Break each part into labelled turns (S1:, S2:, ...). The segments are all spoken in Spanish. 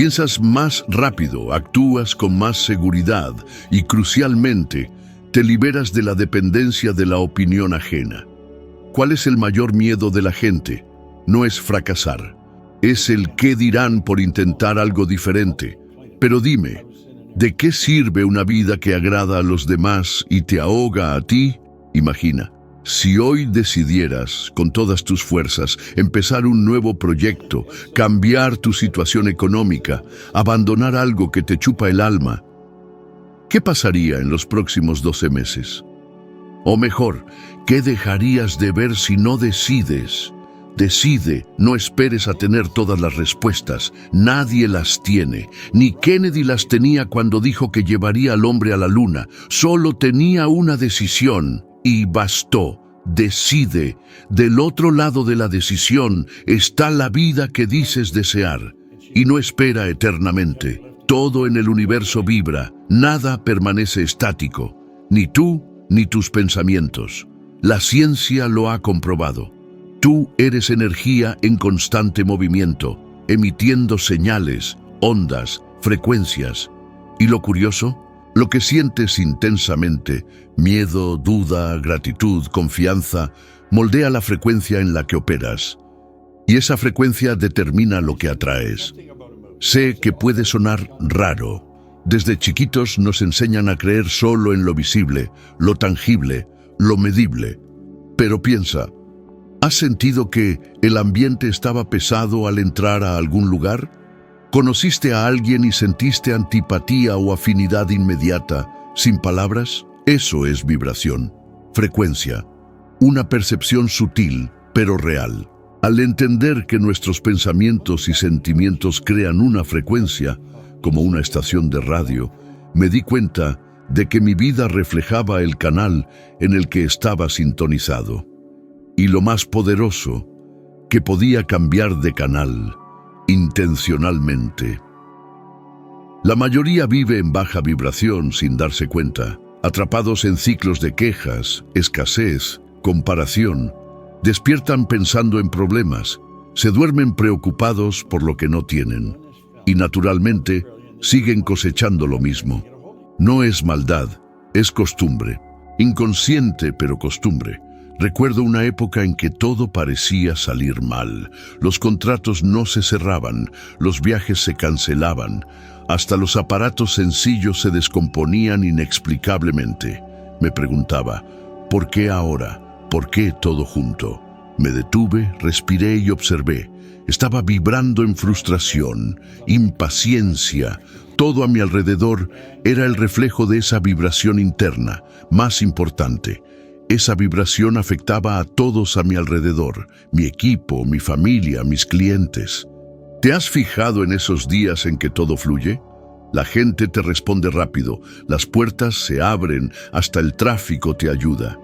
S1: Piensas más rápido, actúas con más seguridad y, crucialmente, te liberas de la dependencia de la opinión ajena. ¿Cuál es el mayor miedo de la gente? No es fracasar, es el qué dirán por intentar algo diferente. Pero dime, ¿de qué sirve una vida que agrada a los demás y te ahoga a ti? Imagina, si hoy decidieras, con todas tus fuerzas, empezar un nuevo proyecto, cambiar tu situación económica, abandonar algo que te chupa el alma, ¿qué pasaría en los próximos 12 meses? O mejor, ¿qué dejarías de ver si no decides? Decide, no esperes a tener todas las respuestas. Nadie las tiene. Ni Kennedy las tenía cuando dijo que llevaría al hombre a la luna. Solo tenía una decisión y bastó. Decide. Del otro lado de la decisión está la vida que dices desear. Y no espera eternamente. Todo en el universo vibra. Nada permanece estático. Ni tú, ni tus pensamientos. La ciencia lo ha comprobado. Tú eres energía en constante movimiento, emitiendo señales, ondas, frecuencias. ¿Y lo curioso? Lo que sientes intensamente, miedo, duda, gratitud, confianza, moldea la frecuencia en la que operas. Y esa frecuencia determina lo que atraes. Sé que puede sonar raro. Desde chiquitos nos enseñan a creer solo en lo visible, lo tangible, lo medible. Pero piensa, ¿has sentido que el ambiente estaba pesado al entrar a algún lugar? ¿Conociste a alguien y sentiste antipatía o afinidad inmediata, sin palabras? Eso es vibración, frecuencia, una percepción sutil, pero real. Al entender que nuestros pensamientos y sentimientos crean una frecuencia, como una estación de radio, me di cuenta de que mi vida reflejaba el canal en el que estaba sintonizado. Y lo más poderoso, que podía cambiar de canal, intencionalmente. La mayoría vive en baja vibración sin darse cuenta, atrapados en ciclos de quejas, escasez, comparación. Despiertan pensando en problemas, se duermen preocupados por lo que no tienen, y naturalmente siguen cosechando lo mismo. No es maldad, es costumbre, inconsciente pero costumbre. Recuerdo una época en que todo parecía salir mal. Los contratos no se cerraban, los viajes se cancelaban, hasta los aparatos sencillos se descomponían inexplicablemente. Me preguntaba, ¿por qué ahora? ¿Por qué todo junto? Me detuve, respiré y observé. Estaba vibrando en frustración, impaciencia. Todo a mi alrededor era el reflejo de esa vibración interna, más importante. Esa vibración afectaba a todos a mi alrededor, mi equipo, mi familia, mis clientes. ¿Te has fijado en esos días en que todo fluye? La gente te responde rápido, las puertas se abren, hasta el tráfico te ayuda.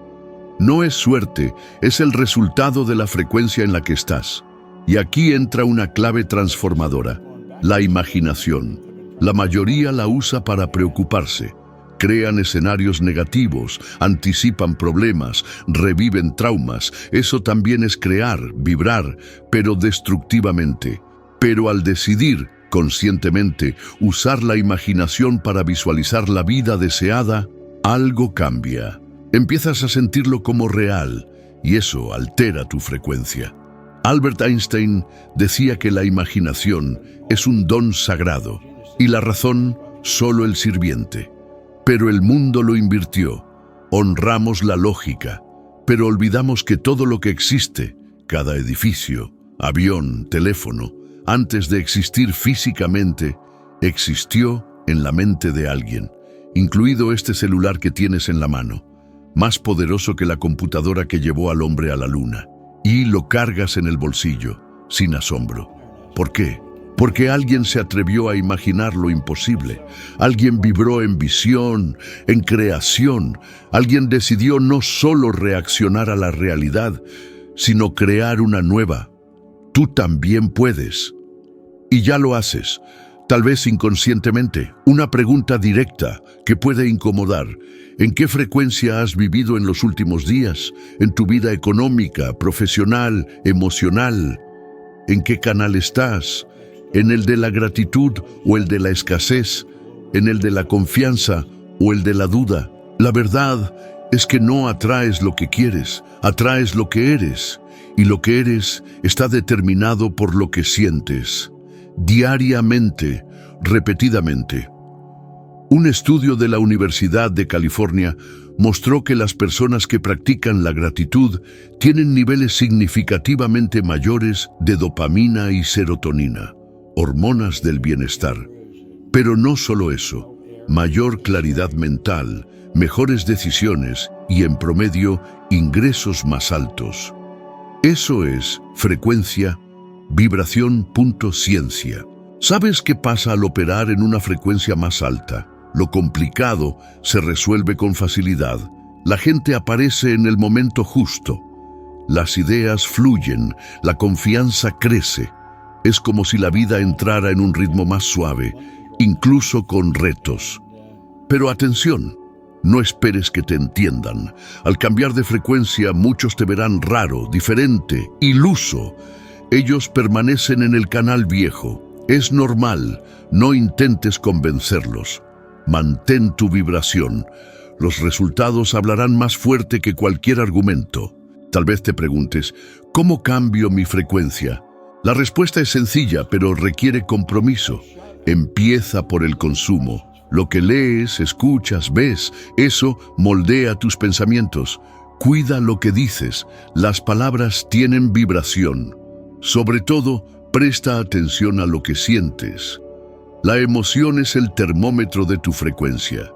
S1: No es suerte, es el resultado de la frecuencia en la que estás. Y aquí entra una clave transformadora, la imaginación. La mayoría la usa para preocuparse. Crean escenarios negativos, anticipan problemas, reviven traumas. Eso también es crear, vibrar, pero destructivamente. Pero al decidir, conscientemente, usar la imaginación para visualizar la vida deseada, algo cambia. Empiezas a sentirlo como real, y eso altera tu frecuencia. Albert Einstein decía que la imaginación es un don sagrado, y la razón solo el sirviente. Pero el mundo lo invirtió. Honramos la lógica, pero olvidamos que todo lo que existe, cada edificio, avión, teléfono, antes de existir físicamente, existió en la mente de alguien, incluido este celular que tienes en la mano, más poderoso que la computadora que llevó al hombre a la luna, y lo cargas en el bolsillo, sin asombro. ¿Por qué? Porque alguien se atrevió a imaginar lo imposible. Alguien vibró en visión, en creación. Alguien decidió no solo reaccionar a la realidad, sino crear una nueva. Tú también puedes. Y ya lo haces, tal vez inconscientemente. Una pregunta directa que puede incomodar. ¿En qué frecuencia has vivido en los últimos días? ¿En tu vida económica, profesional, emocional? ¿En qué canal estás? ¿En el de la gratitud o el de la escasez? ¿En el de la confianza o el de la duda? La verdad es que no atraes lo que quieres, atraes lo que eres. Y lo que eres está determinado por lo que sientes, diariamente, repetidamente. Un estudio de la Universidad de California mostró que las personas que practican la gratitud tienen niveles significativamente mayores de dopamina y serotonina, hormonas del bienestar. Pero no solo eso, mayor claridad mental, mejores decisiones y, en promedio, ingresos más altos. Eso es frecuencia, vibración.ciencia. ¿Sabes qué pasa al operar en una frecuencia más alta? Lo complicado se resuelve con facilidad. La gente aparece en el momento justo. Las ideas fluyen, la confianza crece. Es como si la vida entrara en un ritmo más suave, incluso con retos. Pero atención, no esperes que te entiendan. Al cambiar de frecuencia, muchos te verán raro, diferente, iluso. Ellos permanecen en el canal viejo. Es normal, no intentes convencerlos. Mantén tu vibración. Los resultados hablarán más fuerte que cualquier argumento. Tal vez te preguntes, ¿cómo cambio mi frecuencia? La respuesta es sencilla, pero requiere compromiso. Empieza por el consumo. Lo que lees, escuchas, ves, eso moldea tus pensamientos. Cuida lo que dices. Las palabras tienen vibración. Sobre todo, presta atención a lo que sientes. La emoción es el termómetro de tu frecuencia.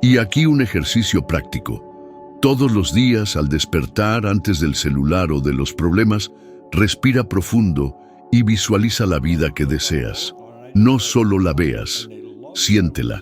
S1: Y aquí un ejercicio práctico. Todos los días, al despertar antes del celular o de los problemas, respira profundo y visualiza la vida que deseas. No solo la veas, siéntela.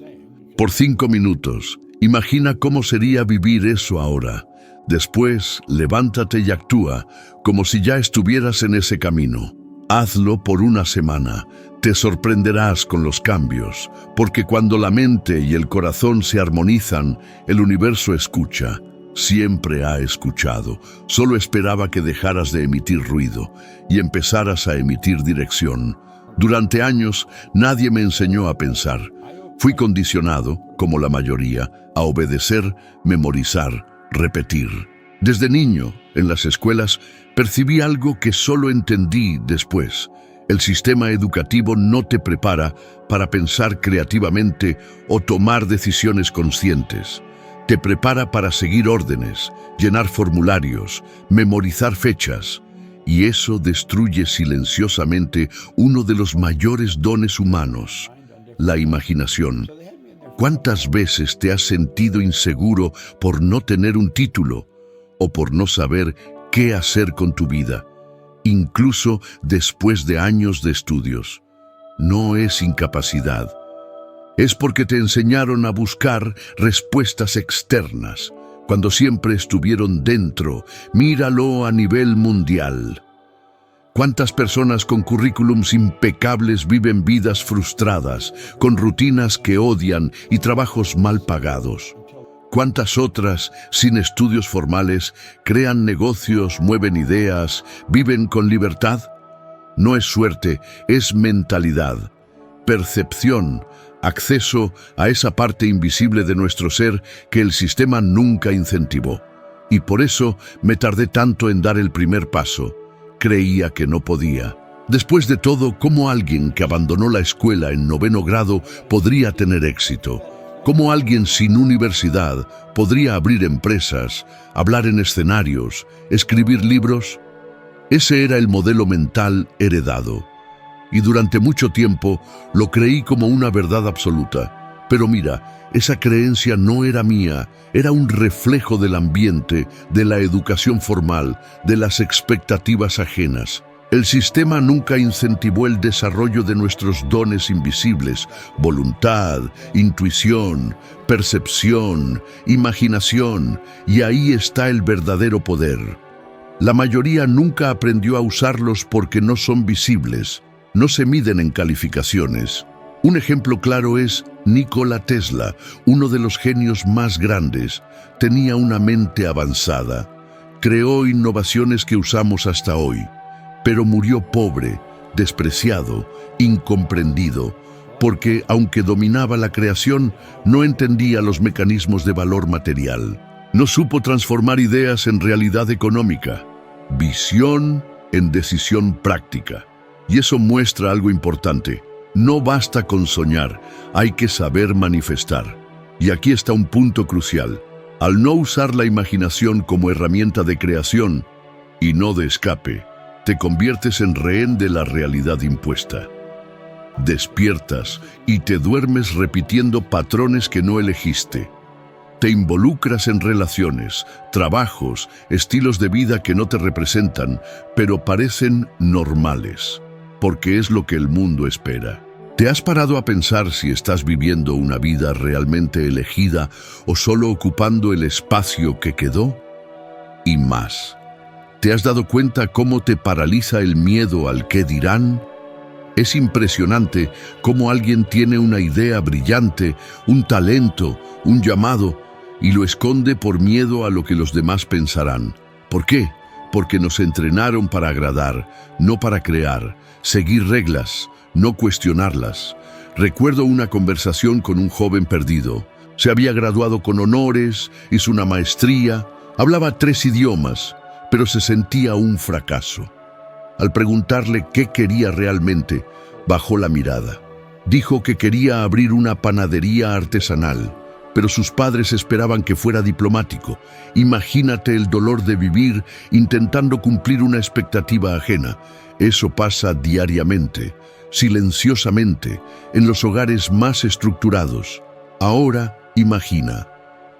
S1: Por 5 minutos, imagina cómo sería vivir eso ahora. Después, levántate y actúa como si ya estuvieras en ese camino. Hazlo por una semana. Te sorprenderás con los cambios, porque cuando la mente y el corazón se armonizan, el universo escucha. Siempre ha escuchado. Solo esperaba que dejaras de emitir ruido y empezaras a emitir dirección. Durante años, nadie me enseñó a pensar. Fui condicionado, como la mayoría, a obedecer, memorizar, repetir. Desde niño, en las escuelas, percibí algo que solo entendí después. El sistema educativo no te prepara para pensar creativamente o tomar decisiones conscientes. Te prepara para seguir órdenes, llenar formularios, memorizar fechas. Y eso destruye silenciosamente uno de los mayores dones humanos, la imaginación. ¿Cuántas veces te has sentido inseguro por no tener un título o por no saber qué hacer con tu vida, incluso después de años de estudios? No es incapacidad. Es porque te enseñaron a buscar respuestas externas, cuando siempre estuvieron dentro. Míralo a nivel mundial. ¿Cuántas personas con currículums impecables viven vidas frustradas, con rutinas que odian y trabajos mal pagados? ¿Cuántas otras, sin estudios formales, crean negocios, mueven ideas, viven con libertad? No es suerte, es mentalidad, percepción, acceso a esa parte invisible de nuestro ser que el sistema nunca incentivó. Y por eso me tardé tanto en dar el primer paso. Creía que no podía. Después de todo, ¿cómo alguien que abandonó la escuela en 9º grado podría tener éxito? ¿Cómo alguien sin universidad podría abrir empresas, hablar en escenarios, escribir libros? Ese era el modelo mental heredado. Y durante mucho tiempo lo creí como una verdad absoluta. Pero mira, esa creencia no era mía, era un reflejo del ambiente, de la educación formal, de las expectativas ajenas. El sistema nunca incentivó el desarrollo de nuestros dones invisibles: voluntad, intuición, percepción, imaginación, y ahí está el verdadero poder. La mayoría nunca aprendió a usarlos porque no son visibles, no se miden en calificaciones. Un ejemplo claro es Nikola Tesla, uno de los genios más grandes. Tenía una mente avanzada, creó innovaciones que usamos hasta hoy, pero murió pobre, despreciado, incomprendido, porque, aunque dominaba la creación, no entendía los mecanismos de valor material. No supo transformar ideas en realidad económica, visión en decisión práctica. Y eso muestra algo importante. No basta con soñar, hay que saber manifestar. Y aquí está un punto crucial. Al no usar la imaginación como herramienta de creación y no de escape, te conviertes en rehén de la realidad impuesta. Despiertas y te duermes repitiendo patrones que no elegiste. Te involucras en relaciones, trabajos, estilos de vida que no te representan, pero parecen normales, porque es lo que el mundo espera. ¿Te has parado a pensar si estás viviendo una vida realmente elegida o solo ocupando el espacio que quedó? Y más, ¿te has dado cuenta cómo te paraliza el miedo al qué dirán? Es impresionante cómo alguien tiene una idea brillante, un talento, un llamado, y lo esconde por miedo a lo que los demás pensarán. ¿Por qué? Porque nos entrenaron para agradar, no para crear, seguir reglas, no cuestionarlas. Recuerdo una conversación con un joven perdido. Se había graduado con honores, hizo una maestría, hablaba 3 idiomas, pero se sentía un fracaso. Al preguntarle qué quería realmente, bajó la mirada. Dijo que quería abrir una panadería artesanal, pero sus padres esperaban que fuera diplomático. Imagínate el dolor de vivir intentando cumplir una expectativa ajena. Eso pasa diariamente, silenciosamente, en los hogares más estructurados. Ahora, imagina,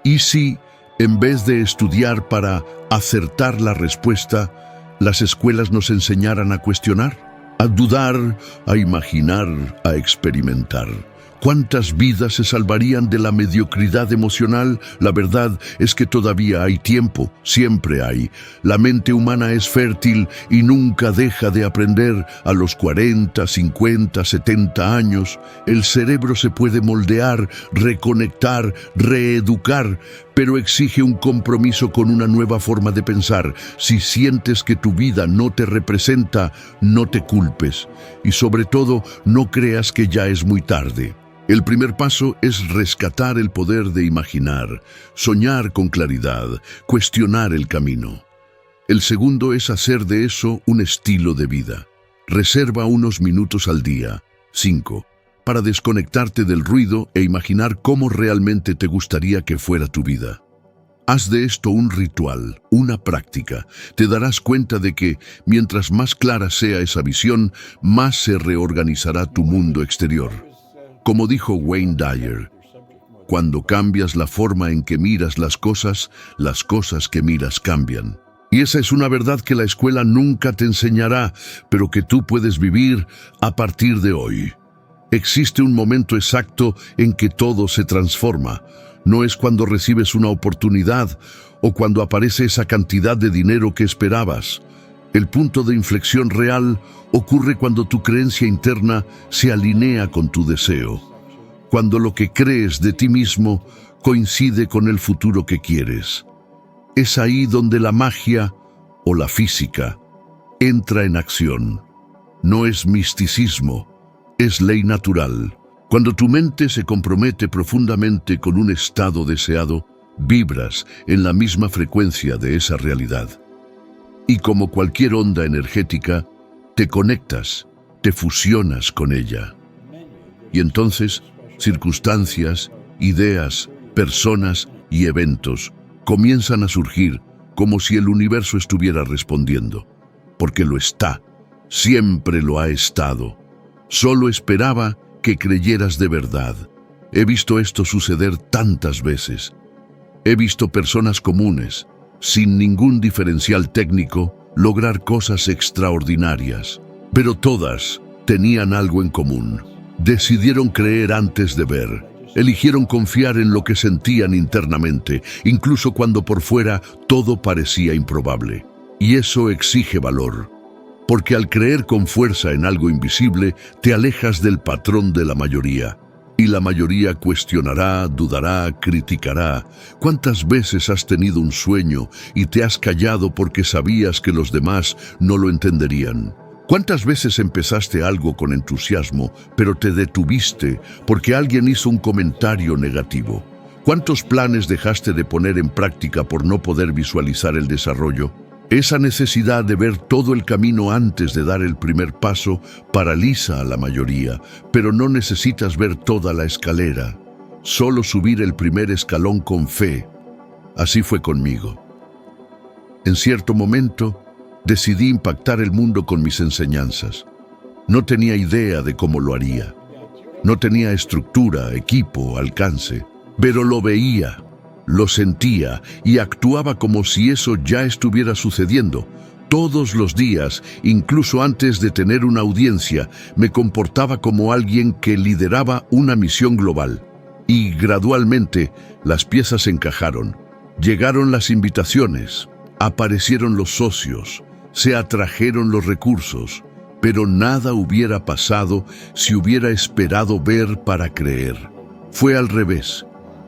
S1: ¿y si, en vez de estudiar para acertar la respuesta, las escuelas nos enseñaran a cuestionar, a dudar, a imaginar, a experimentar? ¿Cuántas vidas se salvarían de la mediocridad emocional? La verdad es que todavía hay tiempo, siempre hay. La mente humana es fértil y nunca deja de aprender. A los 40, 50, 70 años, el cerebro se puede moldear, reconectar, reeducar, pero exige un compromiso con una nueva forma de pensar. Si sientes que tu vida no te representa, no te culpes. Y sobre todo, no creas que ya es muy tarde. El primer paso es rescatar el poder de imaginar, soñar con claridad, cuestionar el camino. El segundo es hacer de eso un estilo de vida. Reserva unos minutos al día, 5, para desconectarte del ruido e imaginar cómo realmente te gustaría que fuera tu vida. Haz de esto un ritual, una práctica. Te darás cuenta de que, mientras más clara sea esa visión, más se reorganizará tu mundo exterior. Como dijo Wayne Dyer, cuando cambias la forma en que miras las cosas que miras cambian. Y esa es una verdad que la escuela nunca te enseñará, pero que tú puedes vivir a partir de hoy. Existe un momento exacto en que todo se transforma. No es cuando recibes una oportunidad o cuando aparece esa cantidad de dinero que esperabas. El punto de inflexión real ocurre cuando tu creencia interna se alinea con tu deseo, cuando lo que crees de ti mismo coincide con el futuro que quieres. Es ahí donde la magia o la física entra en acción. No es misticismo, es ley natural. Cuando tu mente se compromete profundamente con un estado deseado, vibras en la misma frecuencia de esa realidad. Y como cualquier onda energética, te conectas, te fusionas con ella. Y entonces, circunstancias, ideas, personas y eventos comienzan a surgir como si el universo estuviera respondiendo. Porque lo está, siempre lo ha estado. Solo esperaba que creyeras de verdad. He visto esto suceder tantas veces. He visto personas comunes, sin ningún diferencial técnico, lograr cosas extraordinarias. Pero todas tenían algo en común. Decidieron creer antes de ver. Eligieron confiar en lo que sentían internamente, incluso cuando por fuera todo parecía improbable. Y eso exige valor. Porque al creer con fuerza en algo invisible, te alejas del patrón de la mayoría. Y la mayoría cuestionará, dudará, criticará. ¿Cuántas veces has tenido un sueño y te has callado porque sabías que los demás no lo entenderían? ¿Cuántas veces empezaste algo con entusiasmo, pero te detuviste porque alguien hizo un comentario negativo? ¿Cuántos planes dejaste de poner en práctica por no poder visualizar el desarrollo? Esa necesidad de ver todo el camino antes de dar el primer paso paraliza a la mayoría, pero no necesitas ver toda la escalera, solo subir el primer escalón con fe. Así fue conmigo. En cierto momento, decidí impactar el mundo con mis enseñanzas. No tenía idea de cómo lo haría. No tenía estructura, equipo, alcance, pero lo veía, lo sentía y actuaba como si eso ya estuviera sucediendo. Todos los días, incluso antes de tener una audiencia, me comportaba como alguien que lideraba una misión global. Y gradualmente, las piezas encajaron. Llegaron las invitaciones, aparecieron los socios, se atrajeron los recursos, pero nada hubiera pasado si hubiera esperado ver para creer. Fue al revés.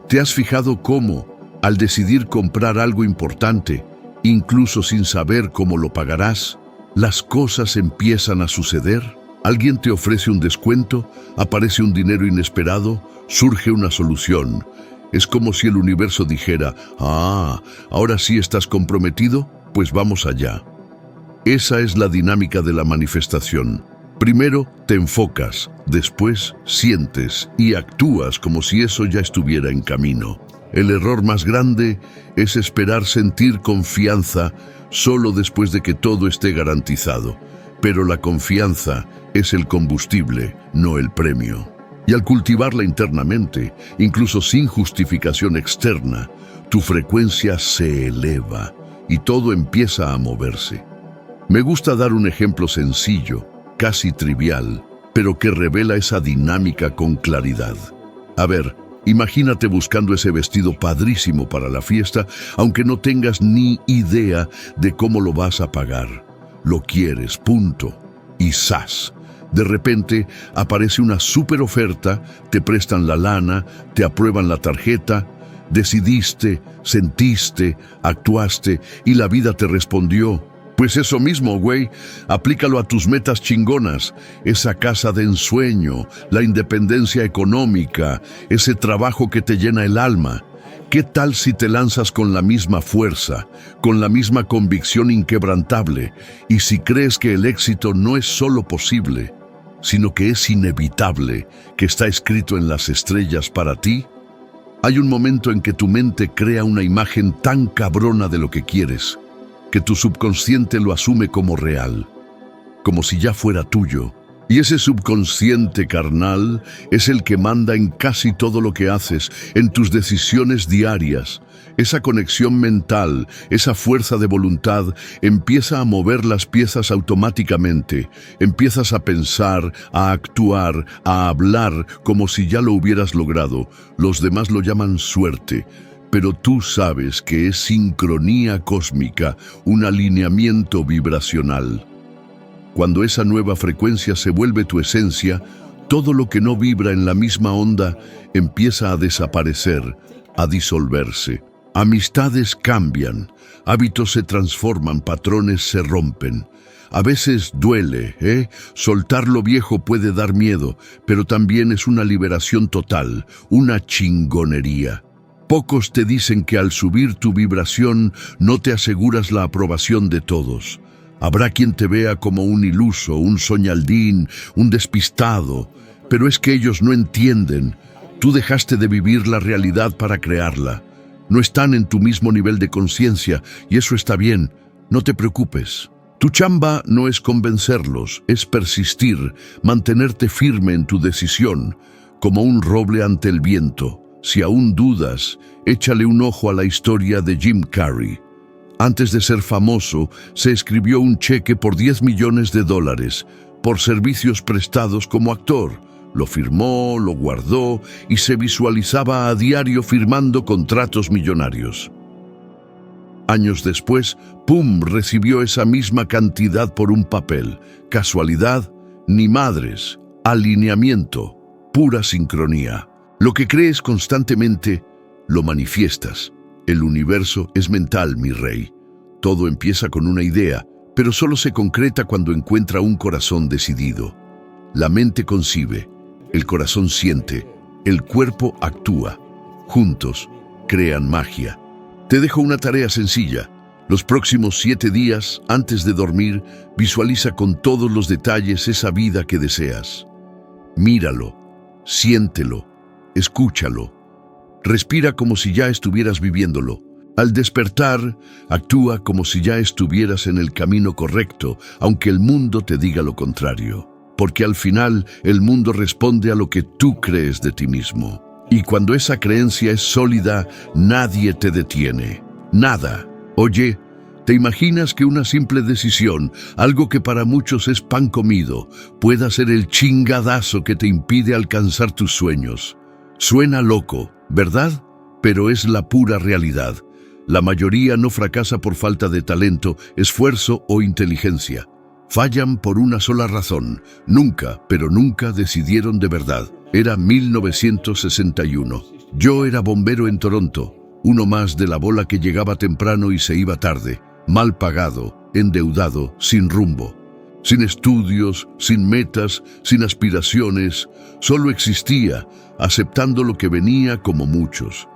S1: ¿Te has fijado cómo, al decidir comprar algo importante, incluso sin saber cómo lo pagarás, las cosas empiezan a suceder? Alguien te ofrece un descuento, aparece un dinero inesperado, surge una solución. Es como si el universo dijera, ¿ahora sí estás comprometido? Pues vamos allá. Esa es la dinámica de la manifestación. Primero te enfocas, después sientes y actúas como si eso ya estuviera en camino. El error más grande es esperar sentir confianza solo después de que todo esté garantizado. Pero la confianza es el combustible, no el premio. Y al cultivarla internamente, incluso sin justificación externa, tu frecuencia se eleva y todo empieza a moverse. Me gusta dar un ejemplo sencillo, casi trivial, pero que revela esa dinámica con claridad. A ver, imagínate buscando ese vestido padrísimo para la fiesta, aunque no tengas ni idea de cómo lo vas a pagar. Lo quieres, punto. Y ¡zas! De repente aparece una súper oferta, te prestan la lana, te aprueban la tarjeta, decidiste, sentiste, actuaste y la vida te respondió. Pues eso mismo, güey, aplícalo a tus metas chingonas, esa casa de ensueño, la independencia económica, ese trabajo que te llena el alma. ¿Qué tal si te lanzas con la misma fuerza, con la misma convicción inquebrantable, y si crees que el éxito no es solo posible, sino que es inevitable, que está escrito en las estrellas para ti? Hay un momento en que tu mente crea una imagen tan cabrona de lo que quieres, que tu subconsciente lo asume como real, como si ya fuera tuyo. Y ese subconsciente carnal es el que manda en casi todo lo que haces, en tus decisiones diarias. Esa conexión mental, esa fuerza de voluntad, empieza a mover las piezas automáticamente. Empiezas a pensar, a actuar, a hablar como si ya lo hubieras logrado. Los demás lo llaman suerte, pero tú sabes que es sincronía cósmica, un alineamiento vibracional. Cuando esa nueva frecuencia se vuelve tu esencia, todo lo que no vibra en la misma onda empieza a desaparecer, a disolverse. Amistades cambian, hábitos se transforman, patrones se rompen. A veces duele, Soltar lo viejo puede dar miedo, pero también es una liberación total, una chingonería. Pocos te dicen que al subir tu vibración no te aseguras la aprobación de todos. Habrá quien te vea como un iluso, un soñaldín, un despistado, pero es que ellos no entienden. Tú dejaste de vivir la realidad para crearla. No están en tu mismo nivel de conciencia y eso está bien, no te preocupes. Tu chamba no es convencerlos, es persistir, mantenerte firme en tu decisión, como un roble ante el viento. Si aún dudas, échale un ojo a la historia de Jim Carrey. Antes de ser famoso, se escribió un cheque por $10 millones por servicios prestados como actor. Lo firmó, lo guardó y se visualizaba a diario firmando contratos millonarios. Años después, ¡pum!, recibió esa misma cantidad por un papel. ¿Casualidad? Ni madres. Alineamiento. Pura sincronía. Lo que crees constantemente, lo manifiestas. El universo es mental, mi rey. Todo empieza con una idea, pero solo se concreta cuando encuentra un corazón decidido. La mente concibe, el corazón siente, el cuerpo actúa. Juntos crean magia. Te dejo una tarea sencilla. Los próximos 7 días, antes de dormir, visualiza con todos los detalles esa vida que deseas. Míralo, siéntelo, escúchalo. Respira como si ya estuvieras viviéndolo. Al despertar, actúa como si ya estuvieras en el camino correcto, aunque el mundo te diga lo contrario. Porque al final, el mundo responde a lo que tú crees de ti mismo. Y cuando esa creencia es sólida, nadie te detiene. Nada. Oye, ¿te imaginas que una simple decisión, algo que para muchos es pan comido, pueda ser el chingadazo que te impide alcanzar tus sueños? Suena loco, ¿verdad? Pero es la pura realidad. La mayoría no fracasa por falta de talento, esfuerzo o inteligencia. Fallan por una sola razón. Nunca, pero nunca decidieron de verdad. Era 1961. Yo era bombero en Toronto, uno más de la bola que llegaba temprano y se iba tarde, mal pagado, endeudado, sin rumbo. Sin estudios, sin metas, sin aspiraciones, solo existía, aceptando lo que venía como muchos.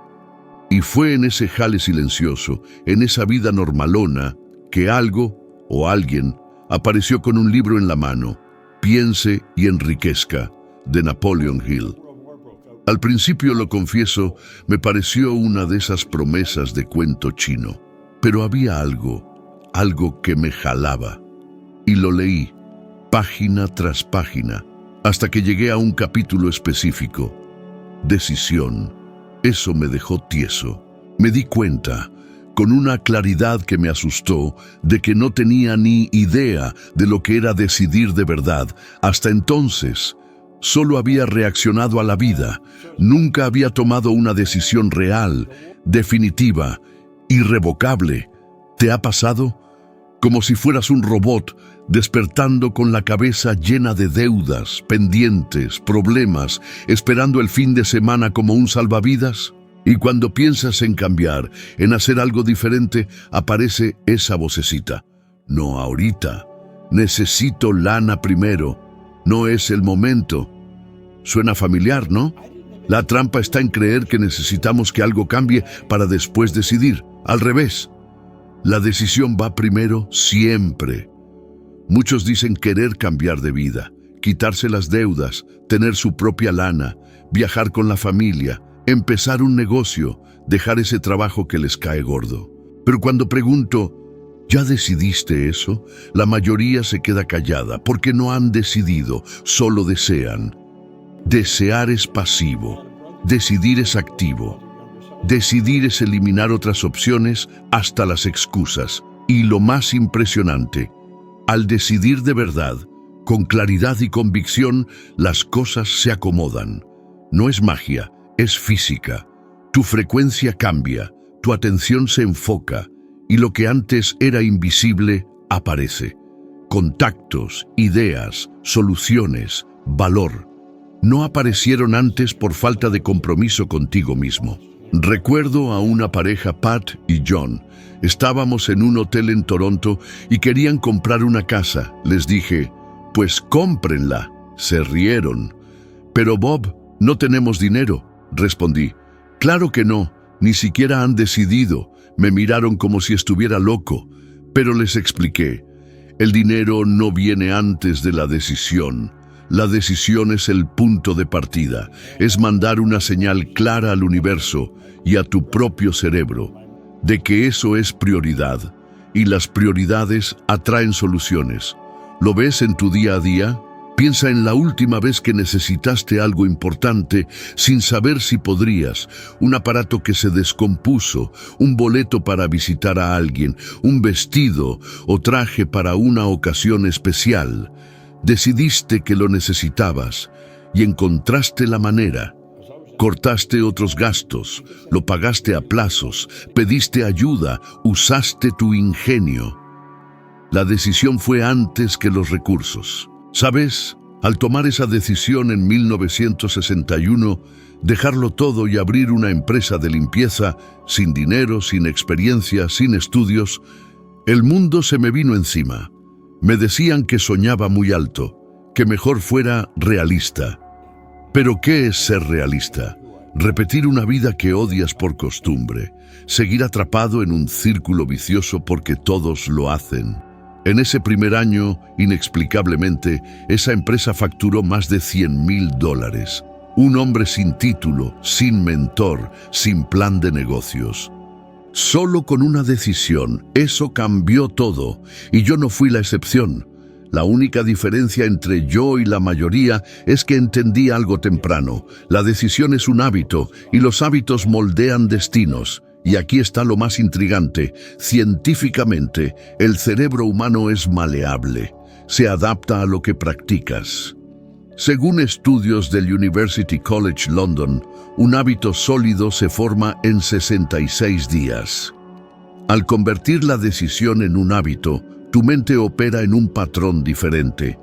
S1: Y fue en ese jale silencioso, en esa vida normalona, que algo o alguien apareció con un libro en la mano, Piense y enriquezca, de Napoleon Hill. Al principio, lo confieso, me pareció una de esas promesas de cuento chino, pero había algo que me jalaba. Y lo leí, página tras página, hasta que llegué a un capítulo específico. Decisión. Eso me dejó tieso. Me di cuenta, con una claridad que me asustó, de que no tenía ni idea de lo que era decidir de verdad. Hasta entonces, solo había reaccionado a la vida. Nunca había tomado una decisión real, definitiva, irrevocable. ¿Te ha pasado? Como si fueras un robot, despertando con la cabeza llena de deudas, pendientes, problemas, esperando el fin de semana como un salvavidas. Y cuando piensas en cambiar, en hacer algo diferente, aparece esa vocecita. No ahorita. Necesito lana primero. No es el momento. Suena familiar, ¿no? La trampa está en creer que necesitamos que algo cambie para después decidir. Al revés. La decisión va primero siempre. Muchos dicen querer cambiar de vida, quitarse las deudas, tener su propia lana, viajar con la familia, empezar un negocio, dejar ese trabajo que les cae gordo. Pero cuando pregunto, ¿ya decidiste eso?, la mayoría se queda callada porque no han decidido, solo desean. Desear es pasivo, decidir es activo. Decidir es eliminar otras opciones, hasta las excusas. Y lo más impresionante, al decidir de verdad, con claridad y convicción, las cosas se acomodan. No es magia, es física. Tu frecuencia cambia, tu atención se enfoca, y lo que antes era invisible aparece. Contactos, ideas, soluciones, valor. No aparecieron antes por falta de compromiso contigo mismo. Recuerdo a una pareja, Pat y John. Estábamos en un hotel en Toronto y querían comprar una casa. Les dije, pues cómprenla. Se rieron. Pero Bob, no tenemos dinero, respondí. Claro que no, ni siquiera han decidido. Me miraron como si estuviera loco, pero les expliqué. El dinero no viene antes de la decisión. La decisión es el punto de partida, es mandar una señal clara al universo y a tu propio cerebro de que eso es prioridad, y las prioridades atraen soluciones. ¿Lo ves en tu día a día? Piensa en la última vez que necesitaste algo importante sin saber si podrías, un aparato que se descompuso, un boleto para visitar a alguien, un vestido o traje para una ocasión especial. Decidiste que lo necesitabas y encontraste la manera. Cortaste otros gastos, lo pagaste a plazos, pediste ayuda, usaste tu ingenio. La decisión fue antes que los recursos. ¿Sabes? Al tomar esa decisión en 1961, dejarlo todo y abrir una empresa de limpieza, sin dinero, sin experiencia, sin estudios, El mundo se me vino encima. Me decían que soñaba muy alto, que mejor fuera realista. ¿Pero qué es ser realista? Repetir una vida que odias por costumbre, seguir atrapado en un círculo vicioso porque todos lo hacen. En ese primer año, inexplicablemente, esa empresa facturó más de $100,000. Un hombre sin título, sin mentor, sin plan de negocios. Solo con una decisión, eso cambió todo, y yo no fui la excepción. La única diferencia entre yo y la mayoría es que entendí algo temprano. La decisión es un hábito, y los hábitos moldean destinos. Y aquí está lo más intrigante. Científicamente, el cerebro humano es maleable. Se adapta a lo que practicas. Según estudios del University College London, un hábito sólido se forma en 66 días. Al convertir la decisión en un hábito, tu mente opera en un patrón diferente.